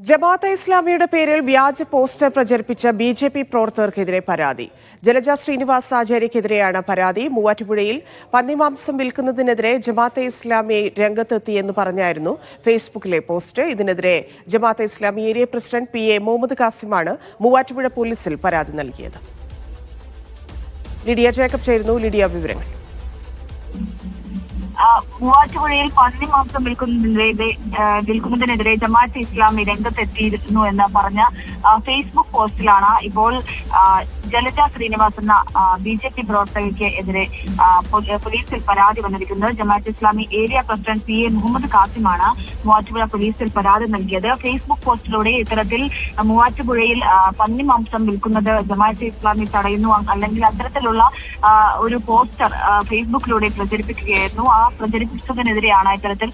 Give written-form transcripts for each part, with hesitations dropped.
ജമാഅത്തെ ഇസ്ലാമിയുടെ പേരിൽ വ്യാജ പോസ്റ്റർ പ്രചരിപ്പിച്ച ബിജെപി പ്രവർത്തകർക്കെതിരെ പരാതി. ജലജ ശ്രീനിവാസ് ആചാര്യക്കെതിരെയാണ് പരാതി. മൂവാറ്റുപുഴയിൽ പന്നിമാംസം വിൽക്കുന്നതിനെതിരെ ജമാഅത്തെ ഇസ്ലാമി രംഗത്തെത്തിയെന്ന് പറഞ്ഞായിരുന്നു ഫേസ്ബുക്കിലെ പോസ്റ്റ്. ഇതിനെതിരെ Jamaat Islami area president PA Muhammad കാസിമാണ് മൂവാറ്റുപുഴ പോലീസിൽ പരാതി നൽകിയത്. ലിഡിയ ജേക്കബ് ചേരുന്നു. ലിഡിയ, വിവരങ്ങൾ. മൂവാറ്റുപുഴയിൽ പന്നിമാംസം വിൽക്കുന്നതിനെതിരെ ജമാഅത്തെ ഇസ്ലാമി രംഗത്തെത്തിയിരുന്നു എന്ന് പറഞ്ഞ ഫേസ്ബുക്ക് പോസ്റ്റിലാണ് ഇപ്പോൾ ജലജ ശ്രീനിവാസ് എന്ന BJP പ്രവർത്തകയ്ക്ക് എതിരെ പോലീസിൽ പരാതി വന്നിരിക്കുന്നത്. Jamaat Islami area president PA Muhammad കാസിമാണ് മൂവാറ്റുപുഴ പോലീസിൽ പരാതി നൽകിയത്. ഫേസ്ബുക്ക് പോസ്റ്റിലൂടെ ഇത്തരത്തിൽ മൂവാറ്റുപുഴയിൽ പന്നിമാംസം വിൽക്കുന്നത് ജമാഅത്തെ ഇസ്ലാമി തടയുന്നു, അല്ലെങ്കിൽ അത്തരത്തിലുള്ള ഒരു പോസ്റ്റർ ഫേസ്ബുക്കിലൂടെ പ്രചരിപ്പിക്കുകയായിരുന്നു. ആ പ്രചരിപ്പിച്ചതിനെതിരെയാണ് ഇത്തരത്തിൽ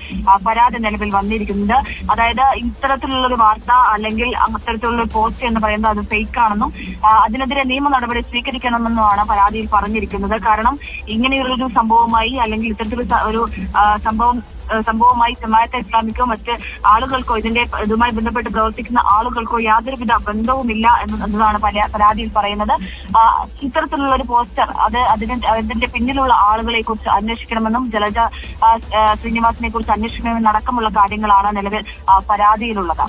പരാതി നിലവിൽ വന്നിരിക്കുന്നത്. അതായത് ഇത്തരത്തിലുള്ള ഒരു വാർത്ത അല്ലെങ്കിൽ അത്തരത്തിലുള്ള പോസ്റ്റ് എന്ന് പറയുന്നത് അത് ഫേക്ക് ആണെന്നും അതിനെതിരെ നിയമ നടപടി സ്വീകരിക്കണമെന്നുമാണ് പരാതിയിൽ പറഞ്ഞിരിക്കുന്നത്. കാരണം ഇങ്ങനെയുള്ളൊരു സംഭവമായി അല്ലെങ്കിൽ ഇത്തരത്തിലുള്ള ഒരു സംഭവമായി ജമാഅത്തെ ഇസ്ലാമിക്കോ മറ്റ് ആളുകൾക്കോ ഇതുമായി ബന്ധപ്പെട്ട് പ്രവർത്തിക്കുന്ന ആളുകൾക്കോ യാതൊരുവിധ ബന്ധവുമില്ല എന്നതാണ് പരാതിയിൽ പറയുന്നത്. ഇത്തരത്തിലുള്ള ഒരു പോസ്റ്റർ അതിന്റെ പിന്നിലുള്ള ആളുകളെ കുറിച്ച് അന്വേഷിക്കണമെന്നും ജലജ ശ്രീനിവാസിനെ കുറിച്ച് അന്വേഷിക്കണമെന്നും അടക്കമുള്ള കാര്യങ്ങളാണ് നിലവിൽ പരാതിയിലുള്ളത്.